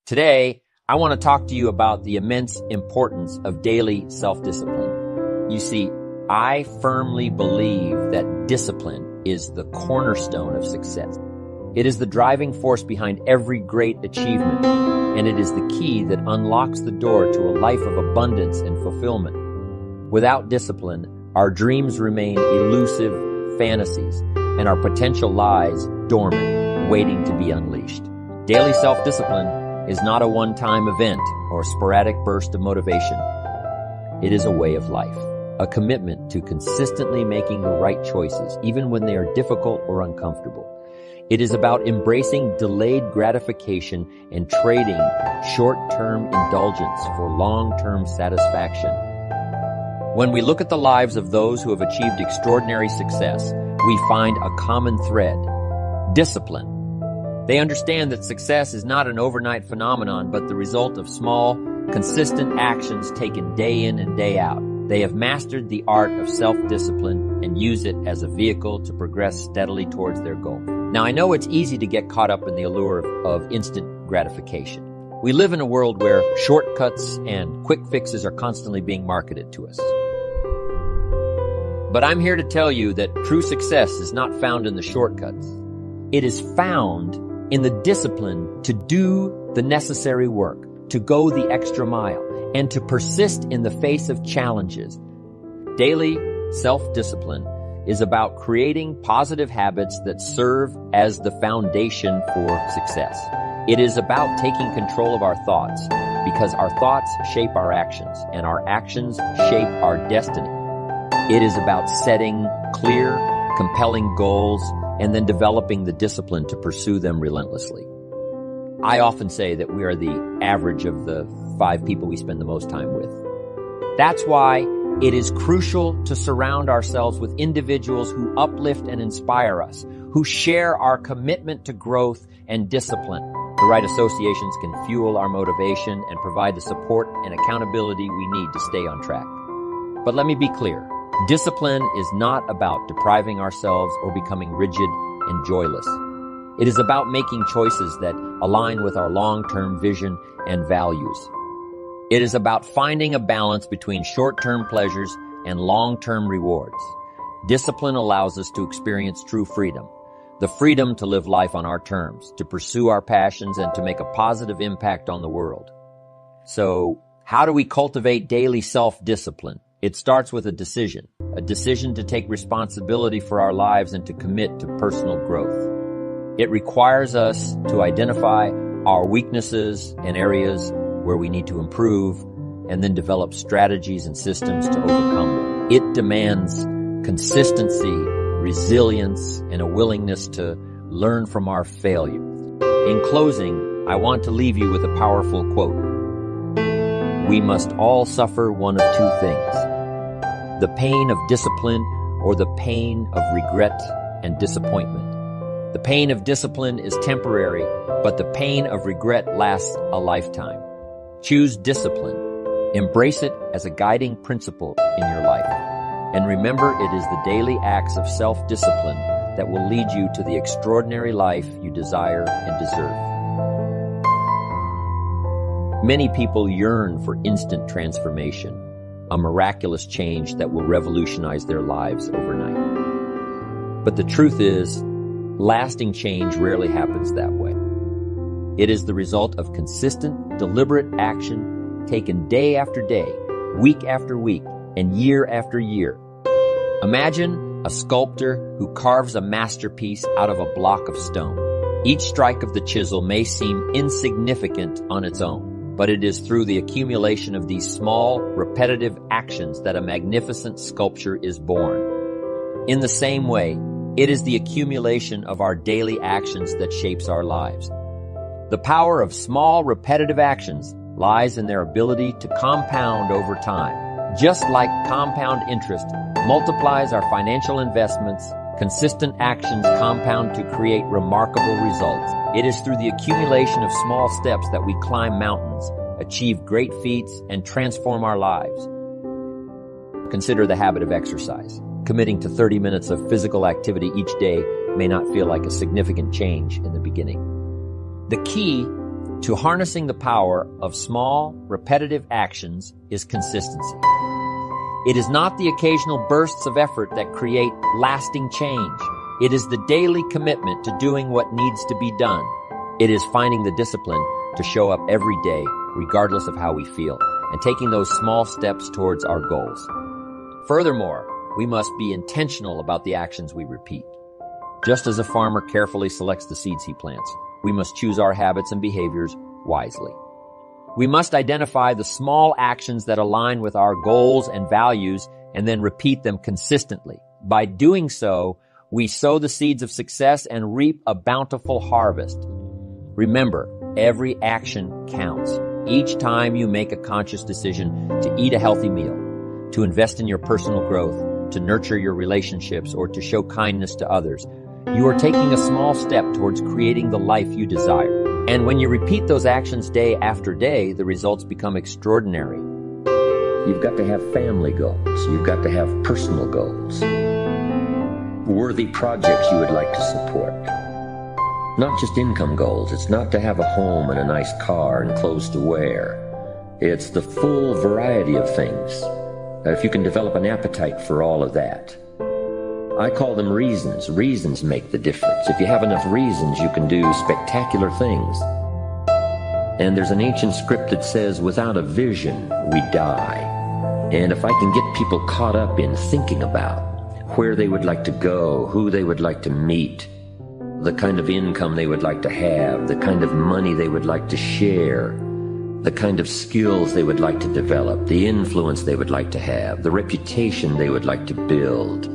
Today, I want to talk to you about the immense importance of daily self-discipline. You see, I firmly believe that discipline is the cornerstone of success. It is the driving force behind every great achievement, and it is the key that unlocks the door to a life of abundance and fulfillment. Without discipline, our dreams remain elusive fantasies, and our potential lies dormant, waiting to be unleashed. Daily self-discipline is not a one-time event or sporadic burst of motivation. It is a way of life, a commitment to consistently making the right choices, even when they are difficult or uncomfortable. It is about embracing delayed gratification and trading short-term indulgence for long-term satisfaction. When we look at the lives of those who have achieved extraordinary success, we find a common thread: discipline. They understand that success is not an overnight phenomenon, but the result of small, consistent actions taken day in and day out. They have mastered the art of self-discipline and use it as a vehicle to progress steadily towards their goal. Now, I know it's easy to get caught up in the allure of instant gratification. We live in a world where shortcuts and quick fixes are constantly being marketed to us. But I'm here to tell you that true success is not found in the shortcuts. It is found in the discipline to do the necessary work, to go the extra mile, and to persist in the face of challenges. Daily self-discipline is about creating positive habits that serve as the foundation for success. It is about taking control of our thoughts, because our thoughts shape our actions, and our actions shape our destiny. It is about setting clear, compelling goals and then developing the discipline to pursue them relentlessly. I often say that we are the average of the 5 people we spend the most time with. That's why it is crucial to surround ourselves with individuals who uplift and inspire us, who share our commitment to growth and discipline. The right associations can fuel our motivation and provide the support and accountability we need to stay on track. But let me be clear. Discipline is not about depriving ourselves or becoming rigid and joyless. It is about making choices that align with our long-term vision and values. It is about finding a balance between short-term pleasures and long-term rewards. Discipline allows us to experience true freedom, the freedom to live life on our terms, to pursue our passions, and to make a positive impact on the world. So, how do we cultivate daily self-discipline? It starts with a decision to take responsibility for our lives and to commit to personal growth. It requires us to identify our weaknesses and areas where we need to improve, and then develop strategies and systems to overcome them. It demands consistency, resilience, and a willingness to learn from our failures. In closing, I want to leave you with a powerful quote. We must all suffer one of 2 things: the pain of discipline or the pain of regret and disappointment. The pain of discipline is temporary, but the pain of regret lasts a lifetime. Choose discipline. Embrace it as a guiding principle in your life. And remember, it is the daily acts of self-discipline that will lead you to the extraordinary life you desire and deserve. Many people yearn for instant transformation, a miraculous change that will revolutionize their lives overnight. But the truth is, lasting change rarely happens that way. It is the result of consistent, deliberate action taken day after day, week after week, and year after year. Imagine a sculptor who carves a masterpiece out of a block of stone. Each strike of the chisel may seem insignificant on its own, but it is through the accumulation of these small, repetitive actions that a magnificent sculpture is born. In the same way, it is the accumulation of our daily actions that shapes our lives. The power of small, repetitive actions lies in their ability to compound over time. Just like compound interest multiplies our financial investments, consistent actions compound to create remarkable results. It is through the accumulation of small steps that we climb mountains, achieve great feats, and transform our lives. Consider the habit of exercise. Committing to 30 minutes of physical activity each day may not feel like a significant change in the beginning. The key to harnessing the power of small, repetitive actions is consistency. It is not the occasional bursts of effort that create lasting change. It is the daily commitment to doing what needs to be done. It is finding the discipline to show up every day, regardless of how we feel, and taking those small steps towards our goals. Furthermore, we must be intentional about the actions we repeat. Just as a farmer carefully selects the seeds he plants, we must choose our habits and behaviors wisely. We must identify the small actions that align with our goals and values and then repeat them consistently. By doing so, we sow the seeds of success and reap a bountiful harvest. Remember, every action counts. Each time you make a conscious decision to eat a healthy meal, to invest in your personal growth, to nurture your relationships, or to show kindness to others, you are taking a small step towards creating the life you desire. And when you repeat those actions day after day, the results become extraordinary. You've got to have family goals. You've got to have personal goals. Worthy projects you would like to support. Not just income goals. It's not to have a home and a nice car and clothes to wear. It's the full variety of things. If you can develop an appetite for all of that. I call them reasons. Reasons make the difference. If you have enough reasons, you can do spectacular things. And there's an ancient script that says, without a vision, we die. And if I can get people caught up in thinking about where they would like to go, who they would like to meet, the kind of income they would like to have, the kind of money they would like to share, the kind of skills they would like to develop, the influence they would like to have, the reputation they would like to build.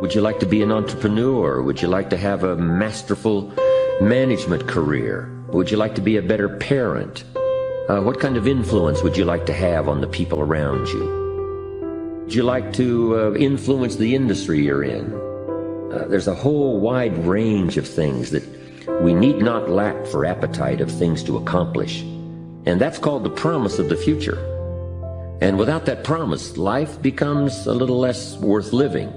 Would you like to be an entrepreneur? Would you like to have a masterful management career? Would you like to be a better parent? What kind of influence would you like to have on the people around you? Would you like to influence the industry you're in? There's a whole wide range of things that we need not lack for appetite of things to accomplish. And that's called the promise of the future. And without that promise, life becomes a little less worth living.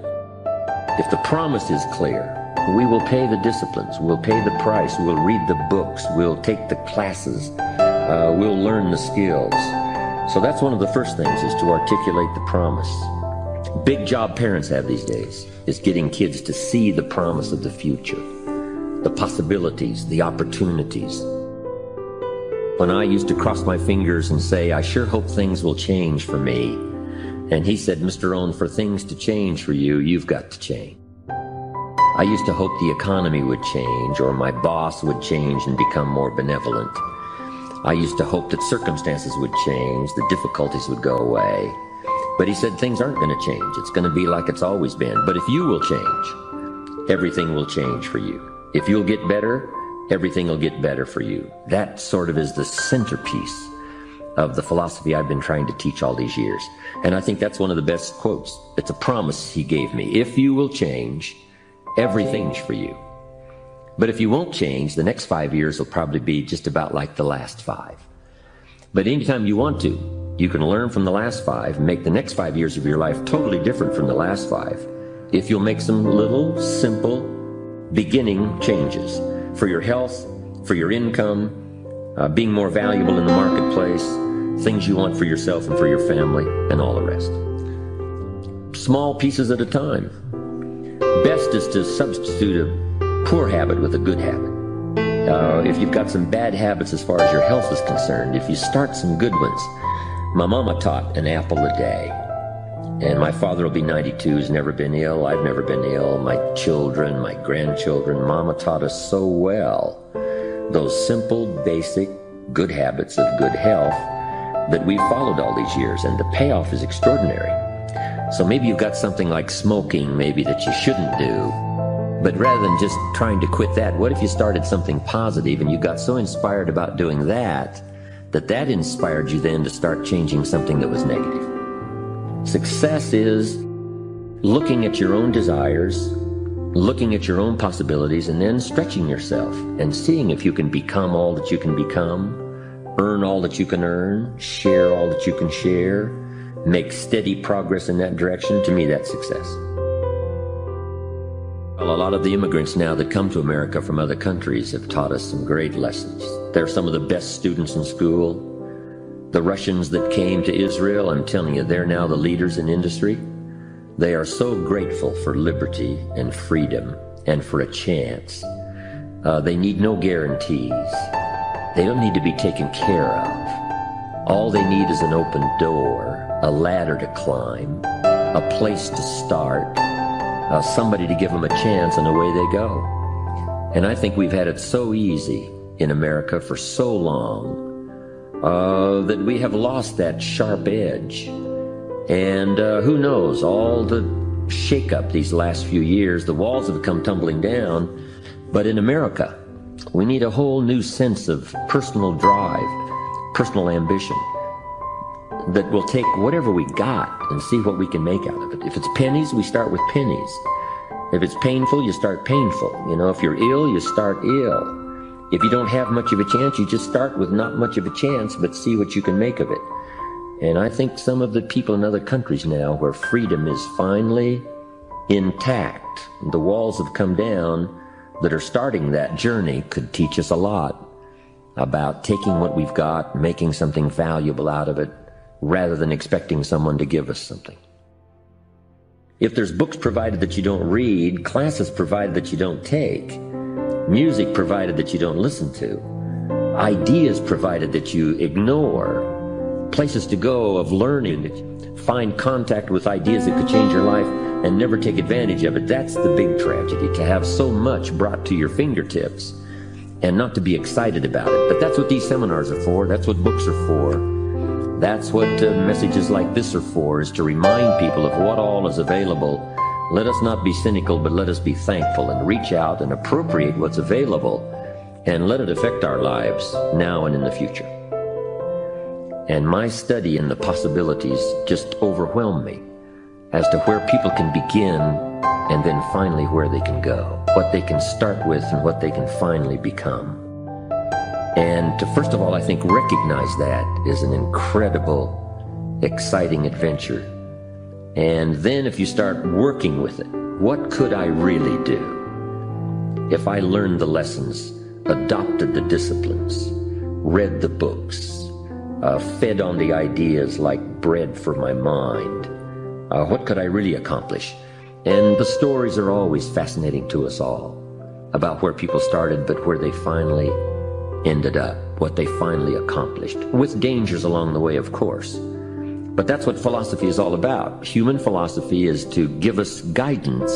If the promise is clear, we will pay the disciplines, we'll pay the price, we'll read the books, we'll take the classes, we'll learn the skills. So that's one of the first things, is to articulate the promise. Big job parents have these days is getting kids to see the promise of the future, the possibilities, the opportunities. When I used to cross my fingers and say, I sure hope things will change for me, and he said, Mr. Owen, for things to change for you, you've got to change. I used to hope the economy would change, or my boss would change and become more benevolent. I used to hope that circumstances would change, the difficulties would go away. But he said, things aren't going to change. It's going to be like it's always been. But if you will change, everything will change for you. If you'll get better, everything will get better for you. That sort of is the centerpiece of the philosophy I've been trying to teach all these years. And I think that's one of the best quotes. It's a promise he gave me. If you will change, everything's for you. But if you won't change, the next 5 years will probably be just about like the last 5. But anytime you want to, you can learn from the last 5 and make the next 5 years of your life totally different from the last 5. If you'll make some little, simple, beginning changes for your health, for your income, being more valuable in the marketplace, things you want for yourself and for your family, and all the rest. Small pieces at a time. Best is to substitute a poor habit with a good habit. If you've got some bad habits as far as your health is concerned, if you start some good ones. My mama taught an apple a day. And my father will be 92, has never been ill. I've never been ill. My children, my grandchildren, mama taught us so well those simple, basic, good habits of good health that we've followed all these years, and the payoff is extraordinary. So maybe you've got something like smoking maybe that you shouldn't do, but rather than just trying to quit that, what if you started something positive and you got so inspired about doing that, that inspired you then to start changing something that was negative? Success is looking at your own desires, looking at your own possibilities, and then stretching yourself and seeing if you can become all that you can become, earn all that you can earn, share all that you can share, make steady progress in that direction. To me, that's success. Well, a lot of the immigrants now that come to America from other countries have taught us some great lessons. They're some of the best students in school. The Russians that came to Israel, I'm telling you, they're now the leaders in industry. They are so grateful for liberty and freedom and for a chance. They need no guarantees. They don't need to be taken care of. All they need is an open door, a ladder to climb, a place to start, somebody to give them a chance, and away they go. And I think we've had it so easy in America for so long that we have lost that sharp edge. And who knows, all the shake-up these last few years, the walls have come tumbling down. But in America, we need a whole new sense of personal drive, personal ambition, that will take whatever we got and see what we can make out of it. If it's pennies, we start with pennies. If it's painful, you start painful. You know, if you're ill, you start ill. If you don't have much of a chance, you just start with not much of a chance, but see what you can make of it. And I think some of the people in other countries now where freedom is finally intact, the walls have come down, that are starting that journey could teach us a lot about taking what we've got, making something valuable out of it, rather than expecting someone to give us something. If there's books provided that you don't read, classes provided that you don't take, music provided that you don't listen to, ideas provided that you ignore, places to go of learning, find contact with ideas that could change your life and never take advantage of it, that's the big tragedy, to have so much brought to your fingertips and not to be excited about it. But that's what these seminars are for, that's what books are for. That's what messages like this are for, is to remind people of what all is available. Let us not be cynical, but let us be thankful and reach out and appropriate what's available and let it affect our lives now and in the future. And my study in the possibilities just overwhelmed me as to where people can begin and then finally where they can go, what they can start with and what they can finally become. And to first of all, I think, recognize that is an incredible, exciting adventure. And then if you start working with it, what could I really do if I learned the lessons, adopted the disciplines, read the books, fed on the ideas like bread for my mind? What could I really accomplish? And the stories are always fascinating to us all about where people started, but where they finally ended up, what they finally accomplished, with dangers along the way, of course. But that's what philosophy is all about. Human philosophy is to give us guidance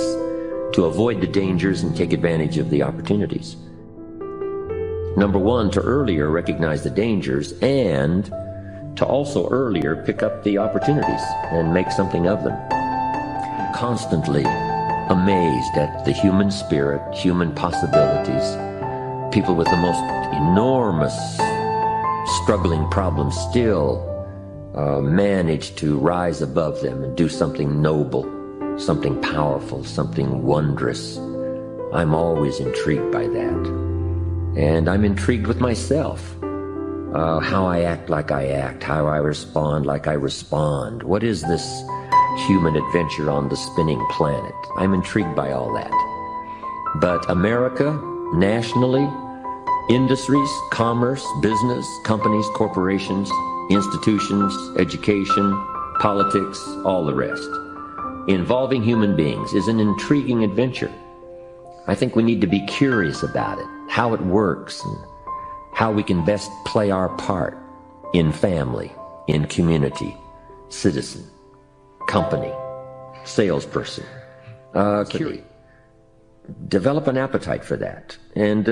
to avoid the dangers and take advantage of the opportunities. Number one, to earlier recognize the dangers and to also earlier pick up the opportunities and make something of them. Constantly amazed at the human spirit, human possibilities. People with the most enormous struggling problems still manage to rise above them and do something noble, something powerful, something wondrous. I'm always intrigued by that. And I'm intrigued with myself, how I act like I act, how I respond like I respond. What is this human adventure on the spinning planet? I'm intrigued by all that. But America, nationally, industries, commerce, business, companies, corporations, institutions, education, politics, all the rest, involving human beings is an intriguing adventure. I think we need to be curious about it, how it works, and how we can best play our part in family, in community, citizen, company, salesperson. Develop an appetite for that, and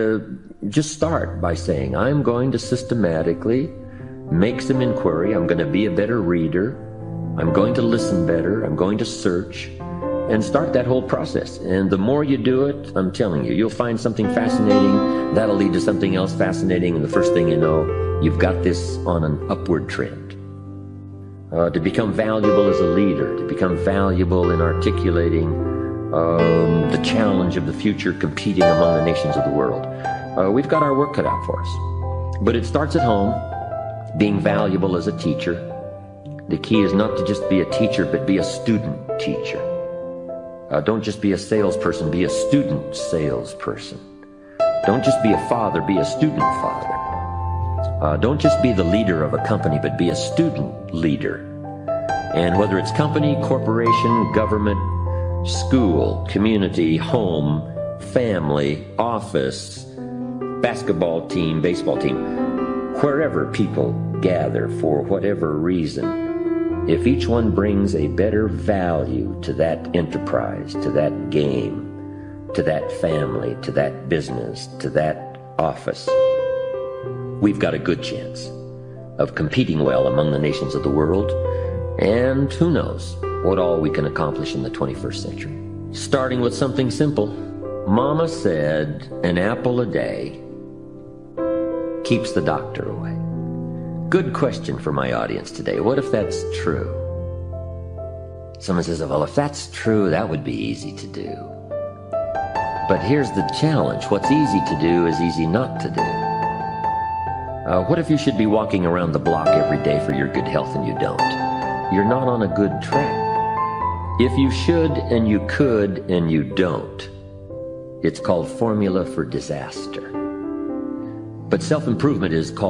just start by saying, I'm going to systematically make some inquiry. I'm going to be a better reader. I'm going to listen better. I'm going to search, and start that whole process. And the more you do it, I'm telling you, you'll find something fascinating. That'll lead to something else fascinating, and the first thing you know, you've got this on an upward trend. To become valuable as a leader, to become valuable in articulating the challenge of the future, competing among the nations of the world. We've got our work cut out for us. But it starts at home, being valuable as a teacher. The key is not to just be a teacher, but be a student teacher. Don't just be a salesperson, be a student salesperson. Don't just be a father, be a student father. Don't just be the leader of a company, but be a student leader. And whether it's company, corporation, government, school, community, home, family, office, basketball team, baseball team, wherever people gather for whatever reason, if each one brings a better value to that enterprise, to that game, to that family, to that business, to that office, we've got a good chance of competing well among the nations of the world, and who knows what all we can accomplish in the 21st century. Starting with something simple. Mama said an apple a day keeps the doctor away. Good question for my audience today. What if that's true? Someone says, well, if that's true, that would be easy to do. But here's the challenge. What's easy to do is easy not to do. What if you should be walking around the block every day for your good health and you don't? You're not on a good track. If you should and you could and you don't, it's called formula for disaster. But self-improvement is called